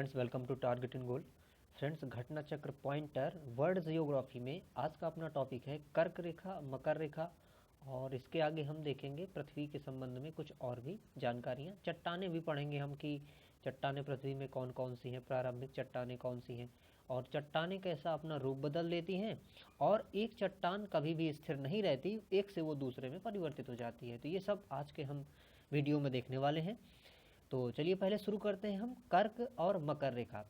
Friends, welcome to target and goal. Friends, Ghatna Chakra pointer world geography में आज का अपना टॉपिक है कर्क रेखा, मकर रेखा। और इसके आगे हम देखेंगे पृथ्वी के संबंध में कुछ और भी जानकारियाँ। चट्टानें भी पढ़ेंगे हम कि चट्टानें पृथ्वी में कौन कौन सी हैं, प्रारंभिक चट्टानें कौन सी हैं और चट्टानें कैसा अपना रूप बदल लेती हैं। और एक चट्टान कभी भी स्थिर नहीं रहती, एक से वो दूसरे में परिवर्तित हो जाती है। तो ये सब आज के हम वीडियो में देखने वाले हैं। तो चलिए पहले शुरू करते हैं हम कर्क और मकर रेखा।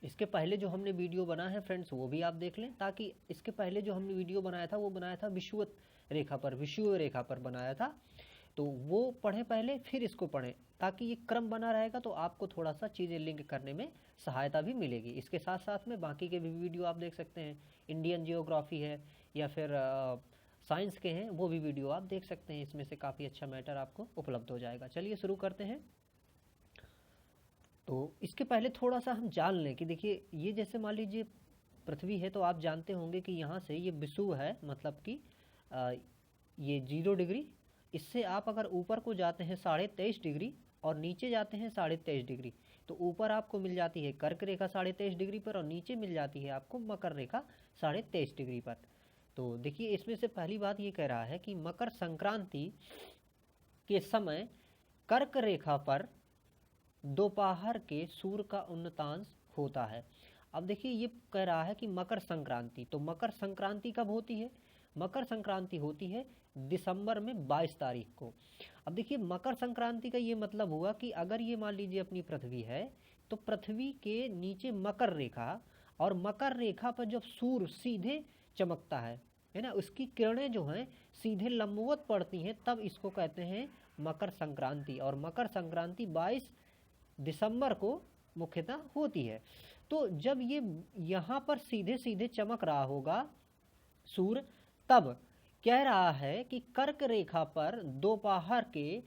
इसके पहले जो हमने वीडियो बना है फ्रेंड्स, वो भी आप देख लें, ताकि इसके पहले जो हमने वीडियो बनाया था वो बनाया था विषुवत रेखा पर, विषुव रेखा पर बनाया था। तो वो पढ़ें पहले, फिर इसको पढ़ें, ताकि ये क्रम बना रहेगा तो आपको थोड़ा सा चीज़ें लिंक करने में सहायता भी मिलेगी। इसके साथ साथ में बाकी के भी वीडियो आप देख सकते हैं, इंडियन जियोग्राफी है या फिर साइंस के हैं, वो भी वीडियो आप देख सकते हैं। इसमें से काफ़ी अच्छा मैटर आपको उपलब्ध हो जाएगा। चलिए शुरू करते हैं। तो इसके पहले थोड़ा सा हम जान लें कि देखिए, ये जैसे मान लीजिए पृथ्वी है, तो आप जानते होंगे कि यहाँ से ये विषुव है, मतलब कि ये 0 डिग्री। इससे आप अगर ऊपर को जाते हैं 23.5 डिग्री और नीचे जाते हैं 23.5 डिग्री, तो ऊपर आपको मिल जाती है कर्क रेखा 23.5 डिग्री पर और नीचे मिल जाती है आपको मकर रेखा 23.5 डिग्री पर। तो देखिए, इसमें से पहली बात ये कह रहा है कि मकर संक्रांति के समय कर्क रेखा पर दोपहर के सूर्य का उन्नतांश होता है। अब देखिए, ये कह रहा है कि मकर संक्रांति, तो मकर संक्रांति कब होती है? मकर संक्रांति होती है दिसंबर में 22 तारीख को। अब देखिए, मकर संक्रांति का ये मतलब हुआ कि अगर ये मान लीजिए अपनी पृथ्वी है, तो पृथ्वी के नीचे मकर रेखा, और मकर रेखा पर जब सूर्य सीधे चमकता है ना, उसकी किरणें जो हैं सीधे लंबवत पड़ती हैं, तब इसको कहते हैं मकर संक्रांति। और मकर संक्रांति 22 दिसंबर को मुख्यतः होती है। तो जब ये यहाँ पर सीधे सीधे चमक रहा होगा सूर्य, तब कह रहा है कि कर्क रेखा पर दोपहर के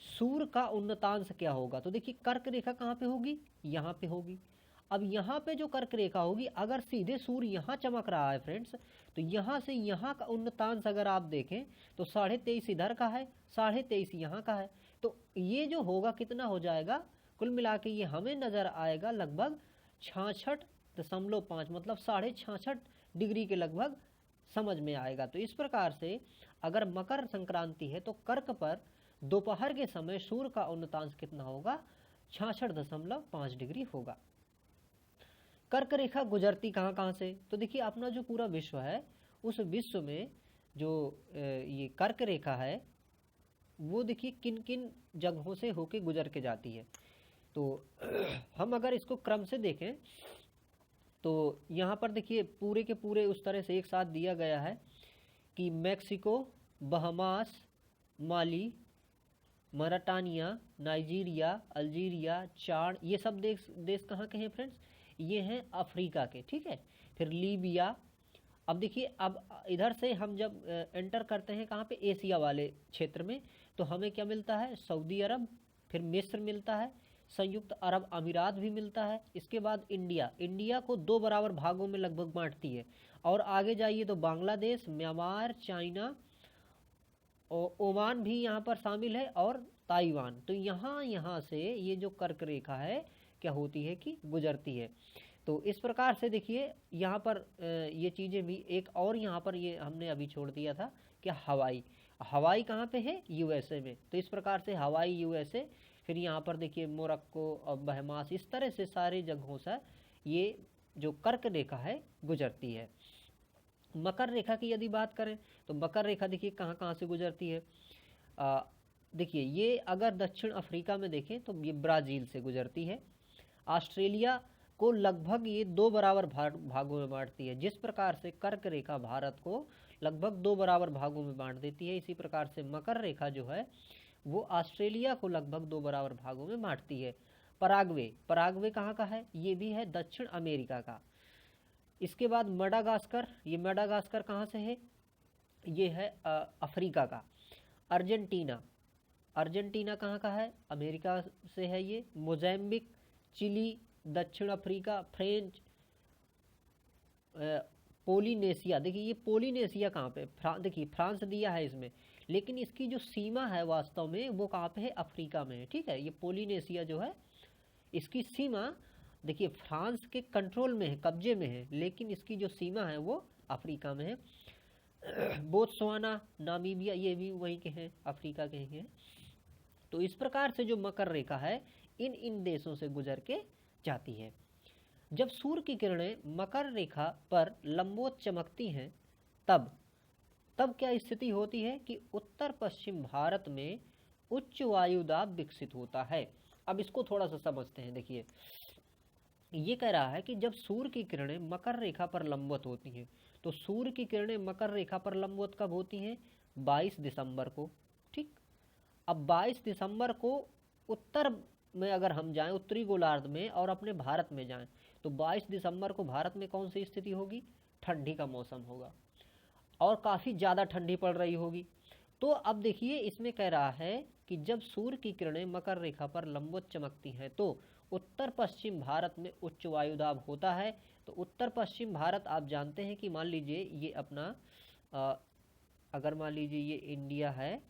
सूर्य का उन्नतांश क्या होगा। तो देखिए, कर्क रेखा कहाँ पे होगी? यहाँ पे होगी। अब यहाँ पे जो कर्क रेखा होगी, अगर सीधे सूर्य यहाँ चमक रहा है फ्रेंड्स, तो यहाँ से यहाँ का उन्नतांश अगर आप देखें तो 23.5 इधर का है, 23.5 यहाँ का है। तो ये जो होगा कितना हो जाएगा, कुल मिला के ये हमें नज़र आएगा लगभग 66.5, मतलब 66.5 डिग्री के लगभग समझ में आएगा। तो इस प्रकार से अगर मकर संक्रांति है तो कर्क पर दोपहर के समय सूर्य का उन्नतांश कितना होगा? 66.5 डिग्री होगा। कर्क रेखा गुजरती कहाँ कहाँ से? तो देखिए, अपना जो पूरा विश्व है, उस विश्व में जो ये कर्क रेखा है, वो देखिए किन किन जगहों से होके गुजर के जाती है। तो हम अगर इसको क्रम से देखें तो यहाँ पर देखिए पूरे के पूरे उस तरह से एक साथ दिया गया है कि मैक्सिको, बहामास, माली, मॉरिटानिया, नाइजीरिया, अल्जीरिया, चाड, ये सब देश कहाँ के हैं फ्रेंड्स? ये हैं अफ्रीका के, ठीक है। फिर लीबिया। अब देखिए, अब इधर से हम जब एंटर करते हैं कहाँ पे? एशिया वाले क्षेत्र में, तो हमें क्या मिलता है? सऊदी अरब, फिर मिस्र मिलता है, संयुक्त अरब अमीरात भी मिलता है। इसके बाद इंडिया, इंडिया को 2 बराबर भागों में लगभग बांटती है। और आगे जाइए तो बांग्लादेश, म्यांमार, चाइना, ओमान भी यहाँ पर शामिल है, और ताइवान। तो यहाँ से ये जो कर्क रेखा है क्या होती है कि गुजरती है। तो इस प्रकार से देखिए, यहाँ पर ये चीज़ें भी एक और यहाँ पर ये हमने अभी छोड़ दिया था कि हवाई, हवाई कहाँ पे है? यूएसए में। तो इस प्रकार से हवाई, यूएसए, फिर यहाँ पर देखिए मोरक्को और बहमास, इस तरह से सारे जगहों से ये जो कर्क रेखा है गुजरती है। मकर रेखा की यदि बात करें तो मकर रेखा देखिए कहाँ कहाँ से गुजरती है। देखिए, ये अगर दक्षिण अफ्रीका में देखें तो ये ब्राज़ील से गुजरती है। ऑस्ट्रेलिया को लगभग ये 2 बराबर भागों में बांटती है। जिस प्रकार से कर्क रेखा भारत को लगभग 2 बराबर भागों में बांट देती है, इसी प्रकार से मकर रेखा जो है वो ऑस्ट्रेलिया को लगभग 2 बराबर भागों में बांटती है। पराग्वे, पराग्वे कहाँ का है? ये भी है दक्षिण अमेरिका का। इसके बाद मडागास्कर, ये मडागास्कर कहाँ से है? ये है अफ्रीका का। अर्जेंटीना, अर्जेंटीना कहाँ का है? अमेरिका से है ये। मोज़ैम्बिक, चिली, दक्षिण अफ्रीका, फ्रेंच, पोलिनेशिया। देखिए, ये पोलिनेशिया कहाँ पे? देखिए फ्रांस दिया है इसमें, लेकिन इसकी जो सीमा है वास्तव में वो कहाँ पे है? अफ्रीका में है, ठीक है। ये पोलिनेशिया जो है इसकी सीमा देखिए फ्रांस के कंट्रोल में है, कब्जे में है, लेकिन इसकी जो सीमा है वो अफ्रीका में है। बोत्सवाना, नामीबिया ये भी वहीं के हैं, अफ्रीका के ही हैं। तो इस प्रकार से जो मकर रेखा है इन इन देशों से गुजर के जाती है। जब सूर्य की किरणें मकर रेखा पर लंबवत चमकती हैं तब तब क्या स्थिति होती है कि उत्तर पश्चिम भारत में उच्च वायुदाब विकसित होता है। अब इसको थोड़ा सा समझते हैं। देखिए ये कह रहा है कि जब सूर्य की किरणें मकर रेखा पर लंबवत होती हैं, तो सूर्य की किरणें मकर रेखा पर लंबवत कब होती हैं? 22 दिसंबर को। ठीक, अब 22 दिसंबर को उत्तर में अगर हम जाएं, उत्तरी गोलार्ध में, और अपने भारत में जाएं, तो 22 दिसंबर को भारत में कौन सी स्थिति होगी? ठंडी का मौसम होगा और काफ़ी ज़्यादा ठंडी पड़ रही होगी। तो अब देखिए इसमें कह रहा है कि जब सूर्य की किरणें मकर रेखा पर लंबवत चमकती हैं तो उत्तर पश्चिम भारत में उच्च वायुदाब होता है। तो उत्तर पश्चिम भारत आप जानते हैं कि मान लीजिए ये अपना अगर मान लीजिए ये इंडिया है,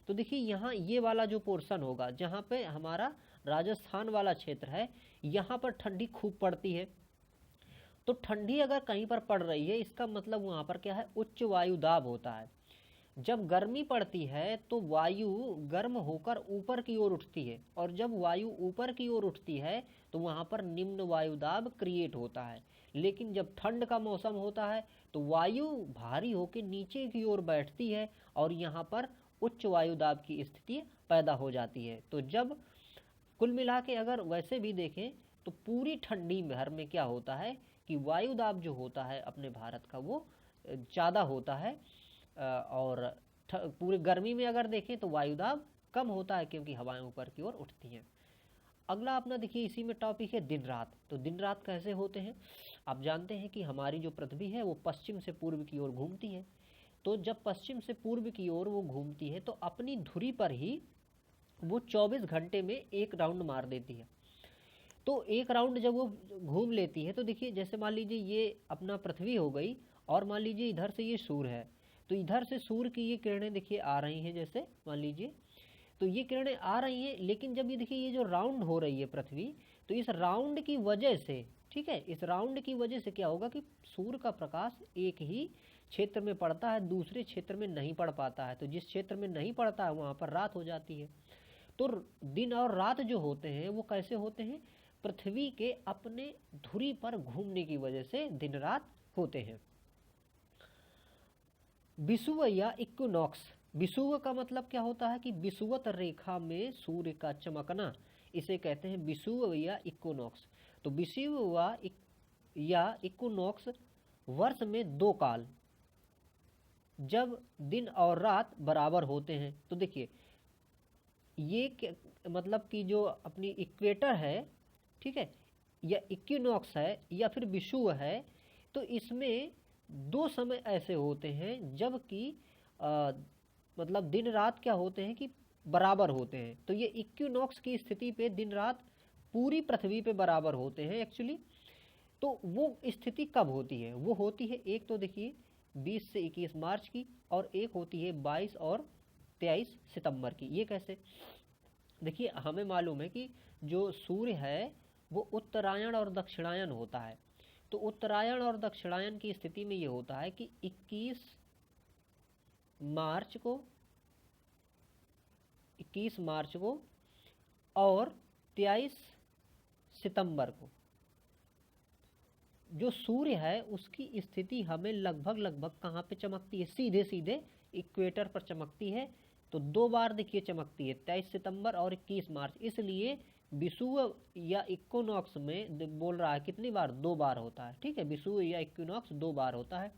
तो देखिए यहाँ ये वाला जो पोर्शन होगा जहाँ पे हमारा राजस्थान वाला क्षेत्र है, यहाँ पर ठंडी खूब पड़ती है। तो ठंडी अगर कहीं पर पड़ रही है, इसका मतलब वहाँ पर क्या है? उच्च वायुदाब होता है। जब गर्मी पड़ती है तो वायु गर्म होकर ऊपर की ओर उठती है, और जब वायु ऊपर की ओर उठती है तो वहाँ पर निम्न वायुदाब क्रिएट होता है। लेकिन जब ठंड का मौसम होता है तो वायु भारी होकर नीचे की ओर बैठती है और यहाँ पर उच्च वायुदाब की स्थिति पैदा हो जाती है। तो जब कुल मिला के अगर वैसे भी देखें तो पूरी ठंडी भर में क्या होता है कि वायुदाब जो होता है अपने भारत का वो ज़्यादा होता है, और पूरी गर्मी में अगर देखें तो वायुदाब कम होता है क्योंकि हवाएं ऊपर की ओर उठती हैं। अगला अपना देखिए इसी में टॉपिक है दिन रात। तो दिन रात कैसे होते हैं? आप जानते हैं कि हमारी जो पृथ्वी है वो पश्चिम से पूर्व की ओर घूमती है। तो जब पश्चिम से पूर्व की ओर वो घूमती है तो अपनी धुरी पर ही वो 24 घंटे में एक राउंड मार देती है। तो एक राउंड जब वो घूम लेती है तो देखिए जैसे मान लीजिए ये अपना पृथ्वी हो गई, और मान लीजिए इधर से ये सूर्य है, तो इधर से सूर्य की ये किरणें देखिए आ रही हैं, जैसे मान लीजिए तो ये किरणें आ रही हैं। लेकिन जब ये देखिए ये जो राउंड हो रही है पृथ्वी, तो इस राउंड की वजह से, ठीक है, इस राउंड की वजह से क्या होगा कि सूर्य का प्रकाश एक ही क्षेत्र में पड़ता है, दूसरे क्षेत्र में नहीं पड़ पाता है। तो जिस क्षेत्र में नहीं पड़ता है वहाँ पर रात हो जाती है। तो दिन और रात जो होते हैं वो कैसे होते हैं? पृथ्वी के अपने धुरी पर घूमने की वजह से दिन रात होते हैं। विषुव या इक्विनॉक्स, विषुव का मतलब क्या होता है कि विषुवत रेखा में सूर्य का चमकना, इसे कहते हैं विषुव या इक्विनॉक्स। तो विषुव या इक्विनॉक्स वर्ष में 2 काल जब दिन और रात बराबर होते हैं। तो देखिए ये मतलब कि जो अपनी इक्वेटर है, ठीक है, या इक्विनॉक्स है या फिर विषुव है, तो इसमें 2 समय ऐसे होते हैं जबकि मतलब दिन रात क्या होते हैं कि बराबर होते हैं। तो ये इक्विनॉक्स की स्थिति पे दिन रात पूरी पृथ्वी पे बराबर होते हैं एक्चुअली। तो वो स्थिति कब होती है? वो होती है एक तो देखिए 20 से 21 मार्च की, और एक होती है 22 और 23 सितंबर की। ये कैसे? देखिए हमें मालूम है कि जो सूर्य है वो उत्तरायण और दक्षिणायन होता है। तो उत्तरायण और दक्षिणायन की स्थिति में ये होता है कि 21 मार्च को और 23 सितंबर को जो सूर्य है उसकी स्थिति हमें लगभग कहाँ पे चमकती है? सीधे सीधे इक्वेटर पर चमकती है। तो 2 बार देखिए चमकती है, 23 सितंबर और 21 मार्च। इसलिए विषुव या इक्विनॉक्स में बोल रहा है कितनी बार? 2 बार होता है। ठीक है, विषुव या इक्विनॉक्स 2 बार होता है।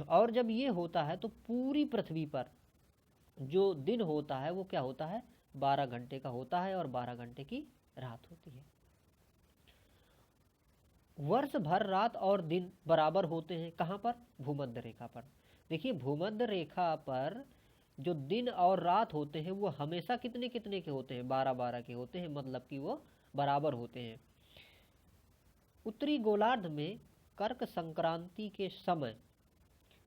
और जब ये होता है तो पूरी पृथ्वी पर जो दिन होता है वो क्या होता है? 12 घंटे का होता है और 12 घंटे की रात होती है। वर्ष भर रात और दिन बराबर होते हैं। कहाँ पर? भूमध्य रेखा पर। देखिए भूमध्य रेखा पर जो दिन और रात होते हैं वो हमेशा कितने कितने के होते हैं? 12-12 के होते हैं, मतलब कि वो बराबर होते हैं। उत्तरी गोलार्ध में कर्क संक्रांति के समय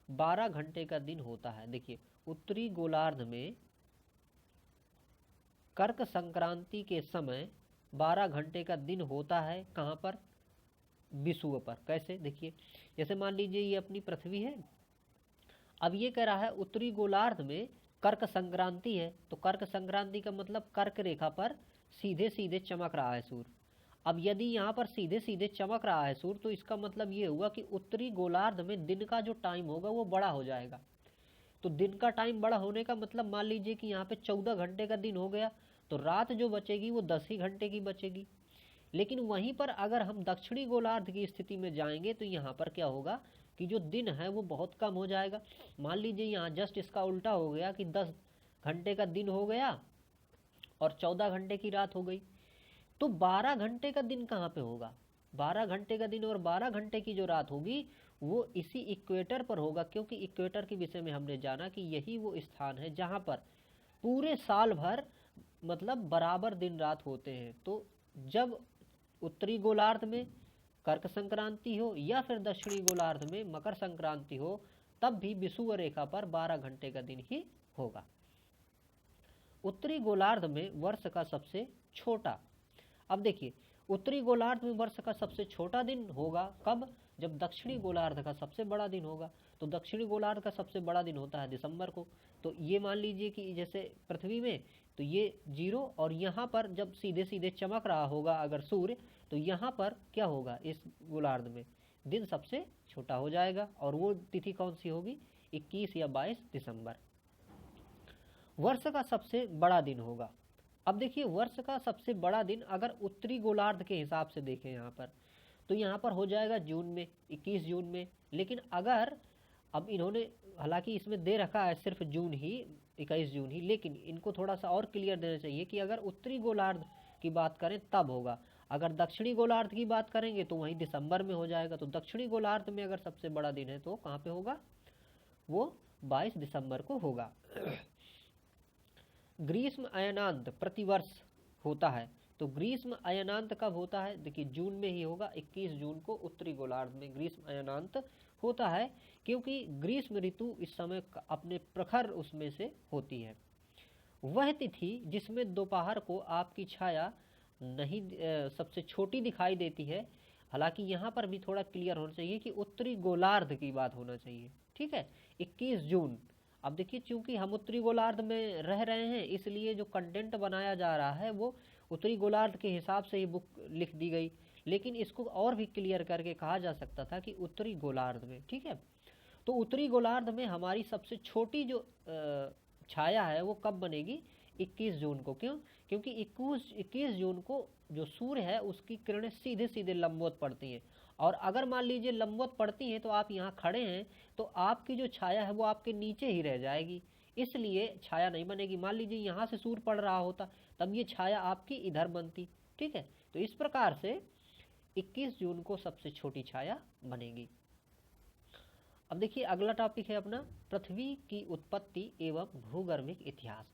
12 घंटे का दिन होता है। देखिए उत्तरी गोलार्ध में कर्क संक्रांति के समय 12 घंटे का दिन होता है कहाँ पर, विषुव पर। कैसे, देखिए जैसे मान लीजिए ये अपनी पृथ्वी है, अब ये कह रहा है उत्तरी गोलार्ध में कर्क संक्रांति है, तो कर्क संक्रांति का मतलब कर्क रेखा पर सीधे सीधे चमक रहा है सूर्य। अब यदि यहाँ पर सीधे सीधे चमक रहा है सूर्य, तो इसका मतलब ये हुआ कि उत्तरी गोलार्ध में दिन का जो टाइम होगा वो बड़ा हो जाएगा। तो दिन का टाइम बड़ा होने का मतलब मान लीजिए कि यहाँ पे 14 घंटे का दिन हो गया, तो रात जो बचेगी वो 10 ही घंटे की बचेगी। लेकिन वहीं पर अगर हम दक्षिणी गोलार्ध की स्थिति में जाएंगे तो यहाँ पर क्या होगा कि जो दिन है वो बहुत कम हो जाएगा। मान लीजिए यहाँ जस्ट इसका उल्टा हो गया कि 10 घंटे का दिन हो गया और 14 घंटे की रात हो गई, तो 12 घंटे का दिन कहाँ पे होगा, 12 घंटे का दिन और 12 घंटे की जो रात होगी वो इसी इक्वेटर पर होगा, क्योंकि इक्वेटर के विषय में हमने जाना कि यही वो स्थान है जहाँ पर पूरे साल भर मतलब बराबर दिन रात होते हैं। तो जब उत्तरी गोलार्ध में कर्क संक्रांति हो या फिर दक्षिणी गोलार्ध में मकर संक्रांति हो, तब भी विषुव रेखा पर 12 घंटे का दिन ही होगा। उत्तरी गोलार्ध में वर्ष का सबसे छोटा, अब देखिए उत्तरी गोलार्ध में वर्ष का सबसे छोटा दिन होगा कब, जब दक्षिणी गोलार्ध का सबसे बड़ा दिन होगा। तो दक्षिणी गोलार्ध का सबसे बड़ा दिन होता है दिसंबर को। तो ये मान लीजिए कि जैसे पृथ्वी में तो ये 0, और यहाँ पर जब सीधे सीधे चमक रहा होगा अगर सूर्य, तो यहाँ पर क्या होगा, इस गोलार्ध में दिन सबसे छोटा हो जाएगा। और वो तिथि कौन सी होगी, 21 या 22 दिसंबर। वर्ष का सबसे बड़ा दिन होगा, अब देखिए वर्ष का सबसे बड़ा दिन अगर उत्तरी गोलार्ध के हिसाब से देखें यहाँ पर, तो यहाँ पर हो जाएगा जून में, 21 जून में। लेकिन अगर अब इन्होंने हालांकि इसमें दे रखा है सिर्फ जून ही, 21 जून ही, लेकिन इनको थोड़ा सा और क्लियर देना चाहिए कि अगर उत्तरी गोलार्ध की बात करें तब होगा, अगर दक्षिणी गोलार्ध की बात करेंगे तो वहीं दिसंबर में हो जाएगा। तो दक्षिणी गोलार्ध में अगर सबसे बड़ा दिन है तो कहाँ पे होगा, वो 22 दिसंबर को होगा। ग्रीष्म अयनांत प्रतिवर्ष होता है, तो ग्रीष्म अयनांत कब होता है, देखिए जून में ही होगा, 21 जून को उत्तरी गोलार्ध में ग्रीष्म अयनांत होता है, क्योंकि ग्रीष्म ऋतु इस समय अपने प्रखर उसमें से होती है। वह तिथि जिसमें दोपहर को आपकी छाया नहीं सबसे छोटी दिखाई देती है, हालांकि यहाँ पर भी थोड़ा क्लियर होना चाहिए कि उत्तरी गोलार्ध की बात होना चाहिए, ठीक है, 21 जून। अब देखिए चूंकि हम उत्तरी गोलार्ध में रह रहे हैं, इसलिए जो कंटेंट बनाया जा रहा है वो उत्तरी गोलार्ध के हिसाब से ही बुक लिख दी गई, लेकिन इसको और भी क्लियर करके कहा जा सकता था कि उत्तरी गोलार्ध में, ठीक है। तो उत्तरी गोलार्ध में हमारी सबसे छोटी जो छाया है वो कब बनेगी, 21 जून को। क्यों, क्योंकि 21 जून को जो सूर्य है उसकी किरणें सीधे सीधे लंबवत पड़ती हैं, और अगर मान लीजिए लंबवत पड़ती हैं तो आप यहाँ खड़े हैं तो आपकी जो छाया है वो आपके नीचे ही रह जाएगी, इसलिए छाया नहीं बनेगी। मान लीजिए यहाँ से सूर्य पड़ रहा होता तब ये छाया आपकी इधर बनती, ठीक है। तो इस प्रकार से 21 जून को सबसे छोटी छाया बनेगी। अब देखिए अगला टॉपिक है अपना पृथ्वी की उत्पत्ति एवं भूगर्भिक इतिहास।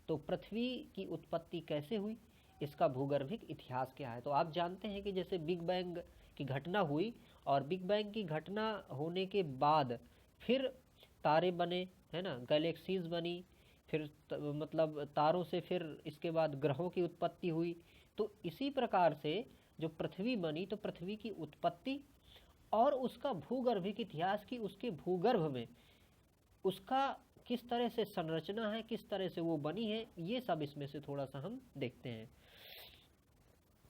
तो पृथ्वी की उत्पत्ति कैसे हुई, इसका भूगर्भिक इतिहास क्या है। तो आप जानते हैं कि जैसे बिग बैंग की घटना हुई, और बिग बैंग की घटना होने के बाद फिर तारे बने, है ना, गैलेक्सीज बनी, फिर मतलब तारों से फिर इसके बाद ग्रहों की उत्पत्ति हुई। तो इसी प्रकार से जो पृथ्वी बनी, तो पृथ्वी की उत्पत्ति और उसका भूगर्भिक इतिहास की उसके भूगर्भ में उसका किस तरह से संरचना है, किस तरह से वो बनी है, ये सब इसमें से थोड़ा सा हम देखते हैं।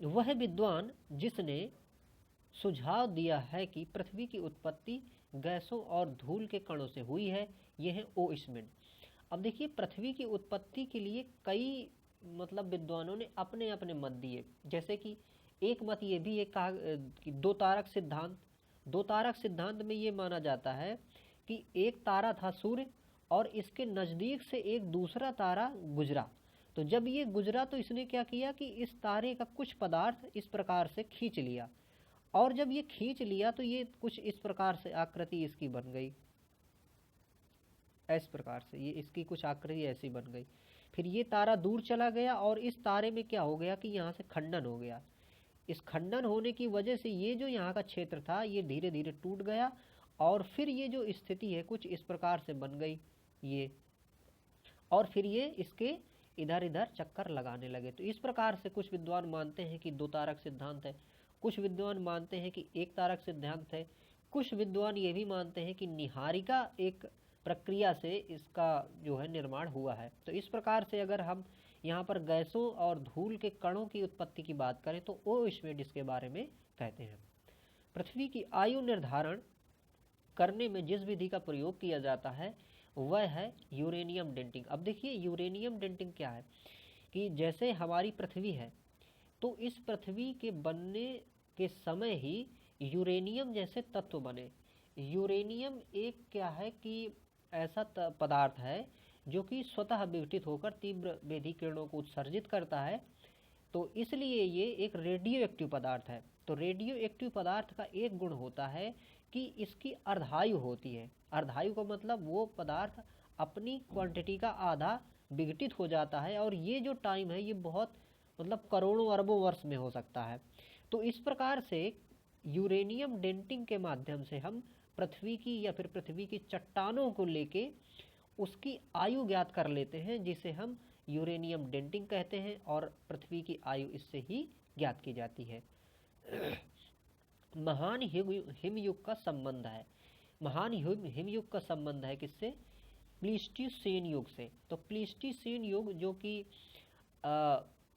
वह विद्वान जिसने सुझाव दिया है कि पृथ्वी की उत्पत्ति गैसों और धूल के कणों से हुई है, यह है ओ स्मिथ। अब देखिए पृथ्वी की उत्पत्ति के लिए कई मतलब विद्वानों ने अपने अपने मत दिए। जैसे कि एक मत ये भी एक कहा कि दो तारक सिद्धांत। दो तारक सिद्धांत में ये माना जाता है कि एक तारा था सूर्य और इसके नज़दीक से एक दूसरा तारा गुजरा, तो जब ये गुजरा तो इसने क्या किया कि इस तारे का कुछ पदार्थ इस प्रकार से खींच लिया, और जब ये खींच लिया तो ये कुछ इस प्रकार से आकृति इसकी बन गई, इस प्रकार से ये इसकी कुछ आकृति ऐसी बन गई। फिर ये तारा दूर चला गया और इस तारे में क्या हो गया कि यहाँ से खंडन हो गया। इस खंडन होने की वजह से ये जो यहाँ का क्षेत्र था ये धीरे धीरे टूट गया, और फिर ये जो स्थिति है कुछ इस प्रकार से बन गई ये, और फिर ये इसके इधर इधर चक्कर लगाने लगे। तो इस प्रकार से कुछ विद्वान मानते हैं कि 2 तारक सिद्धांत है, कुछ विद्वान मानते हैं कि 1 तारक सिद्धांत है, कुछ विद्वान ये भी मानते हैं कि निहारिका एक प्रक्रिया से इसका जो है निर्माण हुआ है। तो इस प्रकार से अगर हम यहाँ पर गैसों और धूल के कणों की उत्पत्ति की बात करें तो वो इसमें इसके बारे में कहते हैं। पृथ्वी की आयु निर्धारण करने में जिस विधि का प्रयोग किया जाता है वह है यूरेनियम डेंटिंग। अब देखिए यूरेनियम डेंटिंग क्या है कि जैसे हमारी पृथ्वी है तो इस पृथ्वी के बनने के समय ही यूरेनियम जैसे तत्व बने। यूरेनियम एक क्या है कि ऐसा पदार्थ है जो कि स्वतः विघटित होकर तीव्र वेधी किरणों को उत्सर्जित करता है, तो इसलिए ये एक रेडियो एक्टिव पदार्थ है। तो रेडियो एक्टिव पदार्थ का एक गुण होता है कि इसकी अर्धायु होती है। अर्धायु का मतलब वो पदार्थ अपनी क्वांटिटी का आधा विघटित हो जाता है, और ये जो टाइम है ये बहुत मतलब करोड़ों अरबों वर्ष में हो सकता है। तो इस प्रकार से यूरेनियम डेंटिंग के माध्यम से हम पृथ्वी की या फिर पृथ्वी की चट्टानों को लेके उसकी आयु ज्ञात कर लेते हैं, जिसे हम यूरेनियम डेंटिंग कहते हैं, और पृथ्वी की आयु इससे ही ज्ञात की जाती है। महान हिमयुग का संबंध है। महान हिमयुग का संबंध है किससे? प्लीस्टोसीन युग से। तो प्लीस्टोसीन युग जो कि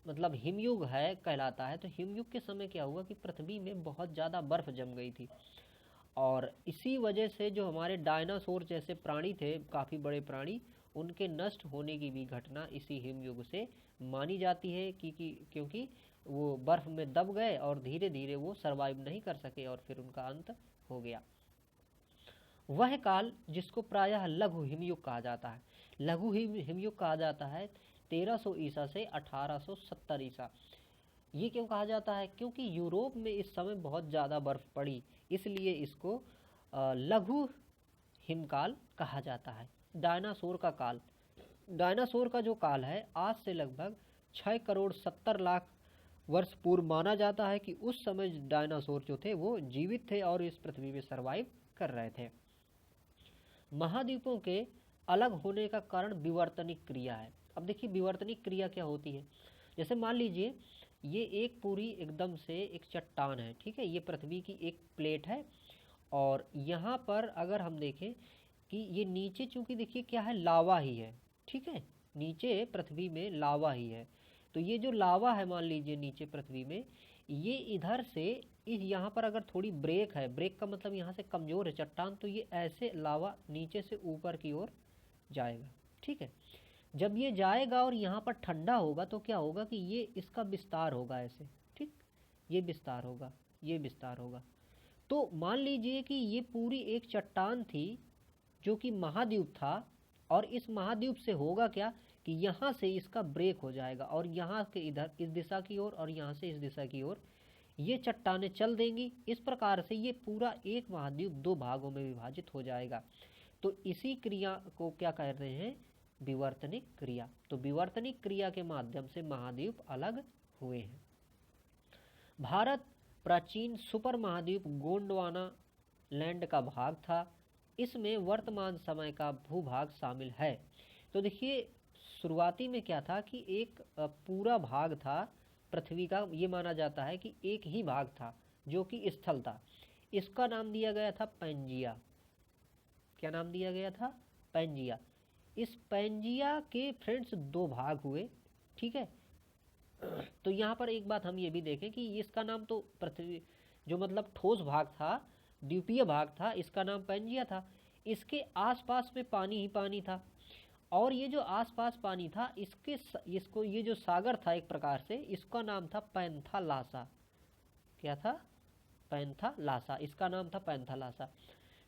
मतलब हिमयुग है कहलाता है। तो हिमयुग के समय क्या हुआ कि पृथ्वी में बहुत ज़्यादा बर्फ जम गई थी, और इसी वजह से जो हमारे डायनासोर जैसे प्राणी थे, काफ़ी बड़े प्राणी, उनके नष्ट होने की भी घटना इसी हिमयुग से मानी जाती है क्योंकि वो बर्फ में दब गए और धीरे धीरे वो सरवाइव नहीं कर सके और फिर उनका अंत हो गया। वह काल जिसको प्रायः लघु हिमयुग कहा जाता है। लघु हिमयुग कहा जाता है 1300 ईसा से 1870 ईसा। ये क्यों कहा जाता है? क्योंकि यूरोप में इस समय बहुत ज़्यादा बर्फ पड़ी, इसलिए इसको लघु हिमकाल कहा जाता है। डायनासोर का काल। डायनासोर का जो काल है आज से लगभग 6 करोड़ 70 लाख वर्ष पूर्व माना जाता है कि उस समय डायनासोर जो थे वो जीवित थे और इस पृथ्वी में सरवाइव कर रहे थे। महाद्वीपों के अलग होने का कारण विवर्तनिक क्रिया है। अब देखिए विवर्तनिक क्रिया क्या होती है। जैसे मान लीजिए ये एक पूरी एकदम से एक चट्टान है, ठीक है, ये पृथ्वी की एक प्लेट है, और यहाँ पर अगर हम देखें कि ये नीचे चूंकि देखिए क्या है, लावा ही है, ठीक है, नीचे पृथ्वी में लावा ही है। तो ये जो लावा है मान लीजिए नीचे पृथ्वी में, ये इधर से इस यहाँ पर अगर थोड़ी ब्रेक है, ब्रेक का मतलब यहाँ से कमज़ोर है चट्टान, तो ये ऐसे लावा नीचे से ऊपर की ओर जाएगा, ठीक है। जब ये जाएगा और यहाँ पर ठंडा होगा तो क्या होगा कि ये इसका विस्तार होगा ऐसे, ठीक, ये विस्तार होगा, ये विस्तार होगा। तो मान लीजिए कि ये पूरी एक चट्टान थी जो कि महाद्वीप था, और इस महाद्वीप से होगा क्या कि यहाँ से इसका ब्रेक हो जाएगा और यहाँ के इधर इस दिशा की ओर और यहाँ से इस दिशा की ओर ये चट्टानें चल देंगी। इस प्रकार से ये पूरा एक महाद्वीप 2 भागों में विभाजित हो जाएगा। तो इसी क्रिया को क्या कह रहे हैं? विवर्तनिक क्रिया। तो विवर्तनिक क्रिया के माध्यम से महाद्वीप अलग हुए हैं। भारत प्राचीन सुपर महाद्वीप गोंडवाना लैंड का भाग था। इसमें वर्तमान समय का भूभाग शामिल है। तो देखिए शुरुआती में क्या था कि एक पूरा भाग था पृथ्वी का, ये माना जाता है कि एक ही भाग था जो कि स्थल था। इसका नाम दिया गया था पैंजिया। क्या नाम दिया गया था? पैंजिया। इस पैंजिया के फ्रेंड्स 2 भाग हुए, ठीक है। तो यहाँ पर एक बात हम ये भी देखें कि इसका नाम तो पृथ्वी जो मतलब ठोस भाग था, द्वीपीय भाग था, इसका नाम पैंजिया था। इसके आसपास में पानी ही पानी था, और ये जो आसपास पानी था इसको ये जो सागर था एक प्रकार से, इसका नाम था पैंथालासा। क्या था? पैंथालासा। इसका नाम था पैंथालासा।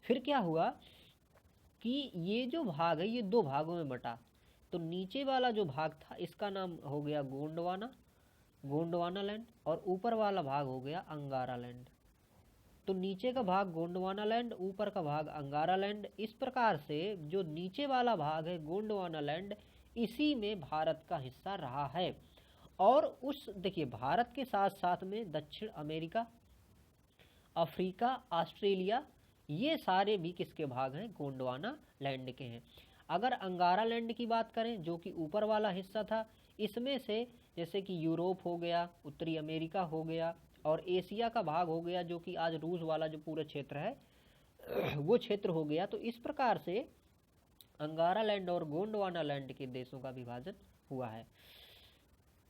फिर क्या हुआ कि ये जो भाग है ये 2 भागों में बटा। तो नीचे वाला जो भाग था इसका नाम हो गया गोंडवाना लैंड, और ऊपर वाला भाग हो गया अंगारा लैंड। तो नीचे का भाग गोंडवाना लैंड, ऊपर का भाग अंगारा लैंड। इस प्रकार से जो नीचे वाला भाग है गोंडवाना लैंड, इसी में भारत का हिस्सा रहा है। और उस देखिए भारत के साथ साथ में दक्षिण अमेरिका, अफ्रीका, ऑस्ट्रेलिया, ये सारे भी किसके भाग हैं? गोंडवाना लैंड के हैं। अगर अंगारा लैंड की बात करें जो कि ऊपर वाला हिस्सा था, इसमें से जैसे कि यूरोप हो गया, उत्तरी अमेरिका हो गया और एशिया का भाग हो गया जो कि आज रूस वाला जो पूरा क्षेत्र है वो क्षेत्र हो गया। तो इस प्रकार से अंगारा लैंड और गोंडवाना लैंड के देशों का विभाजन हुआ है।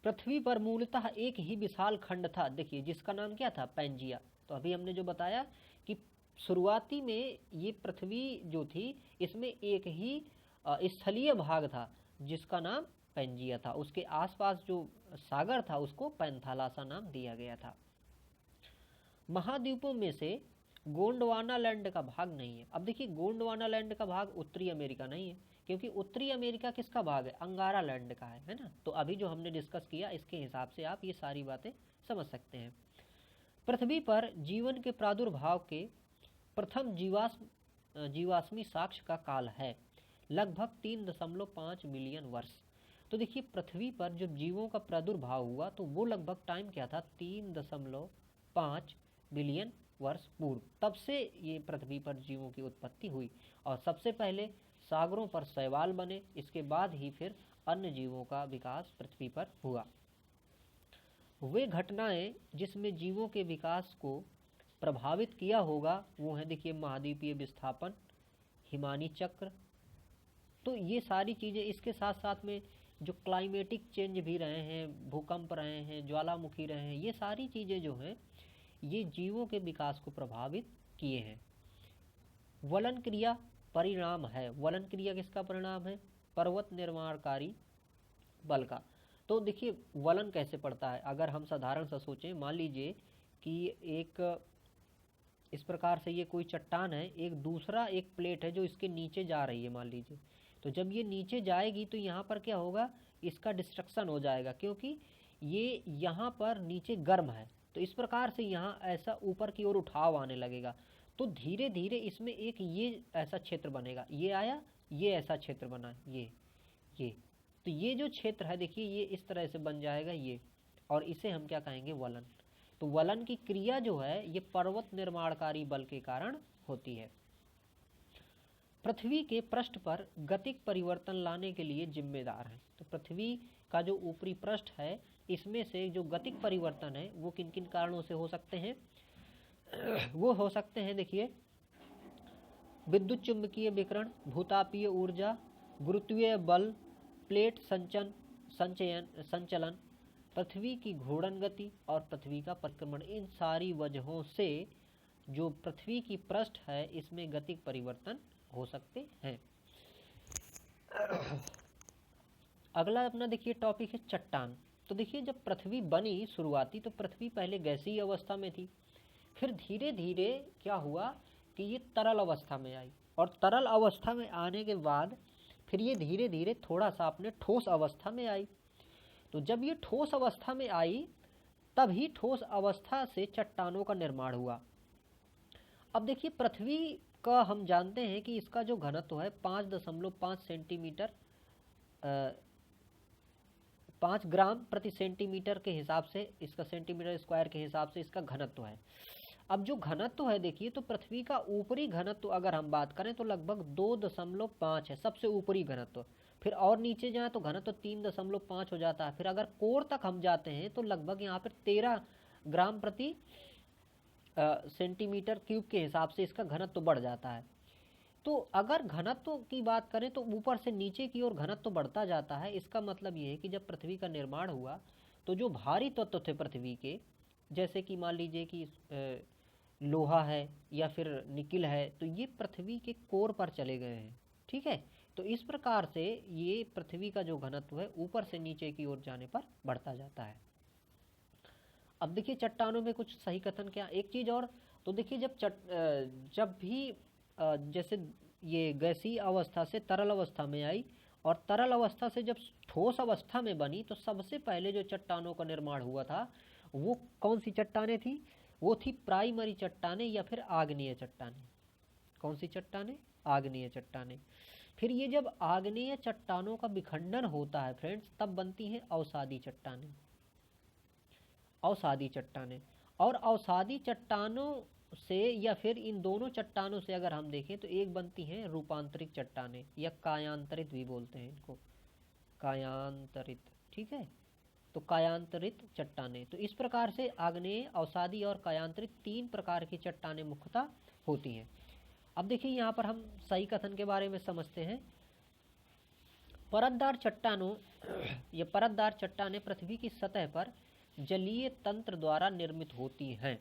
पृथ्वी पर मूलतः एक ही विशाल खंड था, देखिए जिसका नाम क्या था, पैंजिया। तो अभी हमने जो बताया कि शुरुआती में ये पृथ्वी जो थी इसमें एक ही स्थलीय भाग था जिसका नाम पैंजिया था, उसके आसपास जो सागर था उसको पैंथालासा नाम दिया गया था। महाद्वीपों में से गोंडवाना लैंड का भाग नहीं है। अब देखिए गोंडवाना लैंड का भाग उत्तरी अमेरिका नहीं है, क्योंकि उत्तरी अमेरिका किसका भाग है, अंगारा लैंड का है ना। तो अभी जो हमने डिस्कस किया इसके हिसाब से आप ये सारी बातें समझ सकते हैं। पृथ्वी पर जीवन के प्रादुर्भाव के प्रथम जीवाश्मी साक्ष्य का काल है लगभग 3.5 मिलियन वर्ष। तो देखिए पृथ्वी पर जब जीवों का प्रादुर्भाव हुआ तो वो लगभग टाइम क्या था, 3.5 बिलियन वर्ष पूर्व। तब से ये पृथ्वी पर जीवों की उत्पत्ति हुई और सबसे पहले सागरों पर शैवाल बने, इसके बाद ही फिर अन्य जीवों का विकास पृथ्वी पर हुआ। वे घटनाएं जिसमें जीवों के विकास को प्रभावित किया होगा वो है देखिए महाद्वीपीय विस्थापन, हिमानी चक्र। तो ये सारी चीज़ें, इसके साथ साथ में जो क्लाइमेटिक चेंज भी रहे हैं, भूकंप रहे हैं, ज्वालामुखी रहे हैं, ये सारी चीज़ें जो हैं ये जीवों के विकास को प्रभावित किए हैं। वलन क्रिया परिणाम है। वलन क्रिया किसका परिणाम है, पर्वत निर्माणकारी बल का। तो देखिए वलन कैसे पड़ता है, अगर हम साधारण सा सोचें, मान लीजिए कि एक इस प्रकार से ये कोई चट्टान है, एक दूसरा एक प्लेट है जो इसके नीचे जा रही है मान लीजिए, तो जब ये नीचे जाएगी तो यहाँ पर क्या होगा, इसका डिस्ट्रक्शन हो जाएगा क्योंकि ये यहाँ पर नीचे गर्म है। तो इस प्रकार से यहाँ ऐसा ऊपर की ओर उठाव आने लगेगा, तो धीरे धीरे इसमें एक ये ऐसा क्षेत्र बनेगा, ये आया, ये ऐसा क्षेत्र बना, ये तो ये जो क्षेत्र है देखिए ये इस तरह से बन जाएगा ये, और इसे हम क्या कहेंगे, वलन। तो वलन की क्रिया जो है ये पर्वत निर्माणकारी बल के कारण होती है। पृथ्वी के पृष्ठ पर गतिक परिवर्तन लाने के लिए जिम्मेदार है। तो पृथ्वी का जो ऊपरी पृष्ठ है इसमें से जो गतिक परिवर्तन है वो किन किन कारणों से हो सकते हैं, वो हो सकते हैं देखिए विद्युत चुंबकीय विकिरण, भूतापीय ऊर्जा, गुरुत्वीय बल, प्लेट संचलन, पृथ्वी की घूर्णन गति और पृथ्वी का परिक्रमण। इन सारी वजहों से जो पृथ्वी की पृष्ठ है इसमें गतिक परिवर्तन हो सकते हैं। अगला अपना देखिए टॉपिक है चट्टान। तो देखिए जब पृथ्वी बनी शुरुआती तो पृथ्वी पहले गैसीय अवस्था में थी, फिर धीरे धीरे क्या हुआ कि ये तरल अवस्था में आई, और तरल अवस्था में आने के बाद फिर ये धीरे धीरे थोड़ा सा अपने ठोस अवस्था में आई। तो जब ये ठोस अवस्था में आई तभी ठोस अवस्था से चट्टानों का निर्माण हुआ। अब देखिए पृथ्वी का हम जानते हैं कि इसका जो घनत्व है 5.5 सेंटीमीटर 5 ग्राम प्रति सेंटीमीटर के हिसाब से, इसका सेंटीमीटर स्क्वायर के हिसाब से इसका घनत्व है। अब जो घनत्व है देखिए तो पृथ्वी का ऊपरी घनत्व अगर हम बात करें तो लगभग 2.5 है, सबसे ऊपरी घनत्व। फिर और नीचे जाए तो घनत्व 3.5 हो जाता है। फिर अगर कोर तक हम जाते हैं तो लगभग यहाँ पर 13 ग्राम प्रति सेंटीमीटर क्यूब के हिसाब से इसका घनत्व बढ़ जाता है। तो अगर घनत्व की बात करें तो ऊपर से नीचे की ओर घनत्व बढ़ता जाता है। इसका मतलब ये है कि जब पृथ्वी का निर्माण हुआ तो जो भारी तत्व थे पृथ्वी के, जैसे कि मान लीजिए कि लोहा है या फिर निकिल है, तो ये पृथ्वी के कोर पर चले गए हैं, ठीक है। तो इस प्रकार से ये पृथ्वी का जो घनत्व है ऊपर से नीचे की ओर जाने पर बढ़ता जाता है। अब देखिए चट्टानों में कुछ सही कथन क्या, एक चीज़ और, तो देखिए जब भी जैसे ये गैसीय अवस्था से तरल अवस्था में आई और तरल अवस्था से जब ठोस अवस्था में बनी तो सबसे पहले जो चट्टानों का निर्माण हुआ था वो कौन सी चट्टानें थी, वो थी प्राइमरी चट्टानें या फिर आग्नेय चट्टानें। कौन सी चट्टानें, आग्नेय चट्टानें। फिर ये जब आग्नेय चट्टानों का विखंडन होता है फ्रेंड्स तब बनती हैं अवसादी चट्टानें। अवसादी चट्टानें, और अवसादी चट्टानों से या फिर इन दोनों चट्टानों से अगर हम देखें तो एक बनती हैं रूपांतरित चट्टानें या कायांतरित भी बोलते हैं इनको, कायांतरित, ठीक है। तो कायांतरित चट्टानें, तो इस प्रकार से आग्नेय, अवसादी और कायांतरित 3 प्रकार की चट्टानें मुख्यतः होती हैं। अब देखिए यहाँ पर हम सही कथन के बारे में समझते हैं। परतदार चट्टानों ये परतदार चट्टानें पृथ्वी की सतह पर जलीय तंत्र द्वारा निर्मित होती हैं।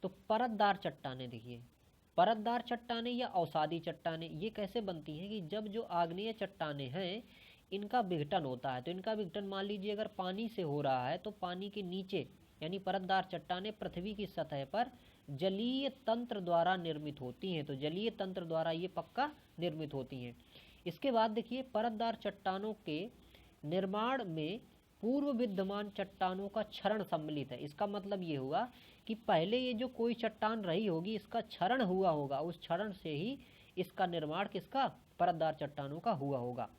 तो परतदार चट्टानें, देखिए परतदार चट्टानें या अवसादी चट्टानें ये कैसे बनती हैं कि जब जो आग्नेय चट्टानें हैं इनका विघटन होता है, तो इनका विघटन मान लीजिए अगर पानी से हो रहा है तो पानी के नीचे यानी परतदार चट्टानें पृथ्वी की सतह पर जलीय तंत्र द्वारा निर्मित होती हैं। तो जलीय तंत्र द्वारा ये पक्का निर्मित होती हैं। इसके बाद देखिए परतदार चट्टानों के निर्माण में पूर्व विद्यमान चट्टानों का क्षरण सम्मिलित है। इसका मतलब ये हुआ कि पहले ये जो कोई चट्टान रही होगी इसका क्षरण हुआ होगा, उस क्षरण से ही इसका निर्माण किसका, परतदार चट्टानों का हुआ होगा।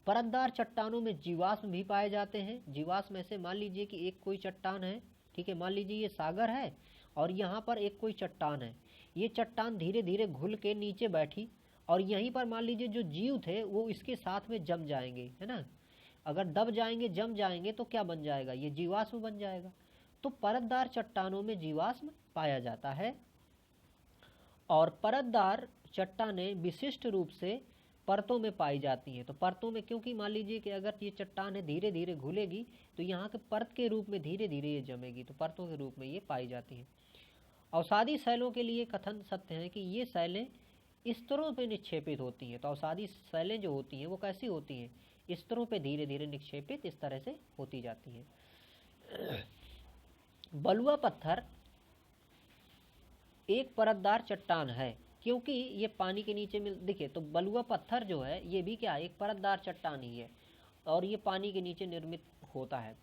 परतदार चट्टानों में जीवाश्म भी पाए जाते हैं। जीवाश्म ऐसे मान लीजिए कि एक कोई चट्टान है, ठीक है, मान लीजिए ये सागर है और यहाँ पर एक कोई चट्टान है। ये चट्टान धीरे धीरे घुल के नीचे बैठी और यहीं पर मान लीजिए जो जीव थे वो इसके साथ में जम जाएंगे, है ना। अगर दब जाएंगे, जम जाएंगे तो क्या बन जाएगा, ये जीवाश्म बन जाएगा। तो परतदार चट्टानों में जीवाश्म पाया जाता है और परतदार चट्टानें विशिष्ट रूप से परतों में पाई जाती हैं। तो परतों में, क्योंकि मान लीजिए कि अगर ये चट्टान है धीरे धीरे घुलेगी तो यहाँ के परत के रूप में धीरे धीरे ये जमेगी, तो परतों के रूप में ये पाई जाती हैं। अवसादी शैलों के लिए कथन सत्य है कि ये शैलें स्तरों पे निक्षेपित होती हैं। तो अवसादी शैलें जो होती हैं वो कैसी होती हैं, स्तरों पे धीरे धीरे निक्षेपित इस तरह से होती जाती हैं। बलुआ पत्थर एक परतदार चट्टान है क्योंकि ये पानी के नीचे मिल, देखिए तो बलुआ पत्थर जो है ये भी क्या है, एक परतदार चट्टान ही है और ये पानी के नीचे निर्मित होता है।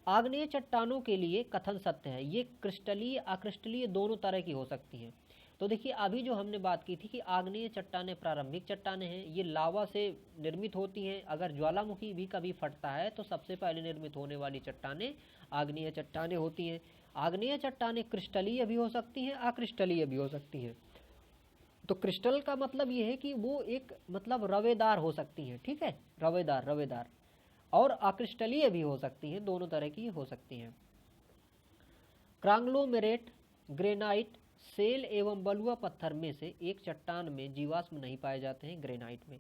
आग्नेय चट्टानों के लिए कथन सत्य है, ये क्रिस्टलीय अक्रिस्टलीय दोनों तरह की हो सकती हैं। तो देखिए अभी जो हमने बात की थी कि आग्नेय चट्टानें प्रारंभिक चट्टानें हैं, ये लावा से निर्मित होती हैं। अगर ज्वालामुखी भी कभी फटता है तो सबसे पहले निर्मित होने वाली चट्टानें आग्नेय चट्टानें होती हैं। आग्नेय चट्टानें क्रिस्टलीय भी हो सकती हैं, अक्रिस्टलीय भी हो सकती हैं। तो क्रिस्टल का मतलब ये है कि वो एक मतलब रवेदार हो सकती हैं, ठीक है, रवेदार और अक्रिस्टलीय भी हो सकती हैं, दोनों तरह की हो सकती हैं। क्रांगलोमेरेट, ग्रेनाइट, सेल एवं बलुआ पत्थर में से एक चट्टान में जीवाश्म नहीं पाए जाते हैं, ग्रेनाइट में।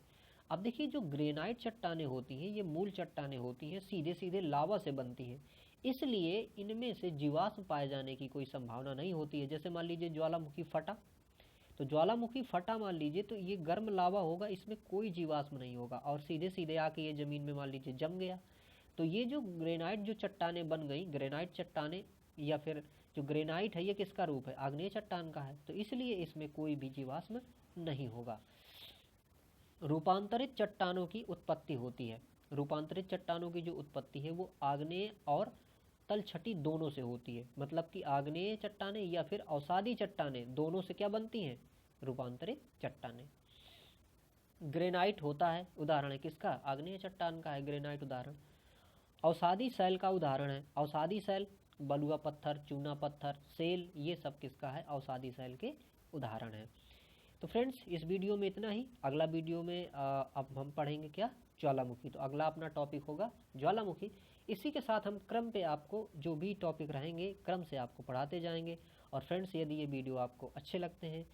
अब देखिए जो ग्रेनाइट चट्टानें होती हैं ये मूल चट्टानें होती हैं, सीधे सीधे लावा से बनती हैं, इसलिए इनमें से जीवाश्म पाए जाने की कोई संभावना नहीं होती है। जैसे मान लीजिए ज्वालामुखी फटा, तो ज्वालामुखी फटा मान लीजिए तो ये गर्म लावा होगा, इसमें कोई जीवाश्म नहीं होगा और सीधे सीधे आके ये ज़मीन में मान लीजिए जम गया। तो ये जो ग्रेनाइट जो चट्टानें बन गई, ग्रेनाइट चट्टानें या फिर जो ग्रेनाइट है ये किसका रूप है, आग्नेय चट्टान का है, तो इसलिए इसमें कोई भी जीवाश्म नहीं होगा। रूपांतरित चट्टानों की उत्पत्ति होती है। रूपांतरित चट्टानों की जो उत्पत्ति है वो आग्नेय और तलछटी दोनों से होती है। मतलब कि आग्नेय चट्टानें या फिर अवसादी चट्टानें दोनों से क्या बनती हैं, रूपांतरित चट्टानें। ग्रेनाइट होता है, उदाहरण है किसका, आग्नेय चट्टान का है ग्रेनाइट उदाहरण। अवसादी शैल का उदाहरण है, अवसादी शैल बलुआ पत्थर, चूना पत्थर, सेल, ये सब किसका है, अवसादी शैल के उदाहरण है। तो फ्रेंड्स इस वीडियो में इतना ही। अगला वीडियो में अब हम पढ़ेंगे क्या, ज्वालामुखी। तो अगला अपना टॉपिक होगा ज्वालामुखी। इसी के साथ हम क्रम पे आपको जो भी टॉपिक रहेंगे क्रम से आपको पढ़ाते जाएंगे। और फ्रेंड्स यदि ये वीडियो आपको अच्छे लगते हैं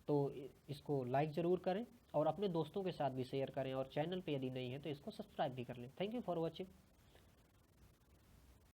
तो इसको लाइक ज़रूर करें और अपने दोस्तों के साथ भी शेयर करें और चैनल पे यदि नहीं है तो इसको सब्सक्राइब भी कर लें। Thank you for watching.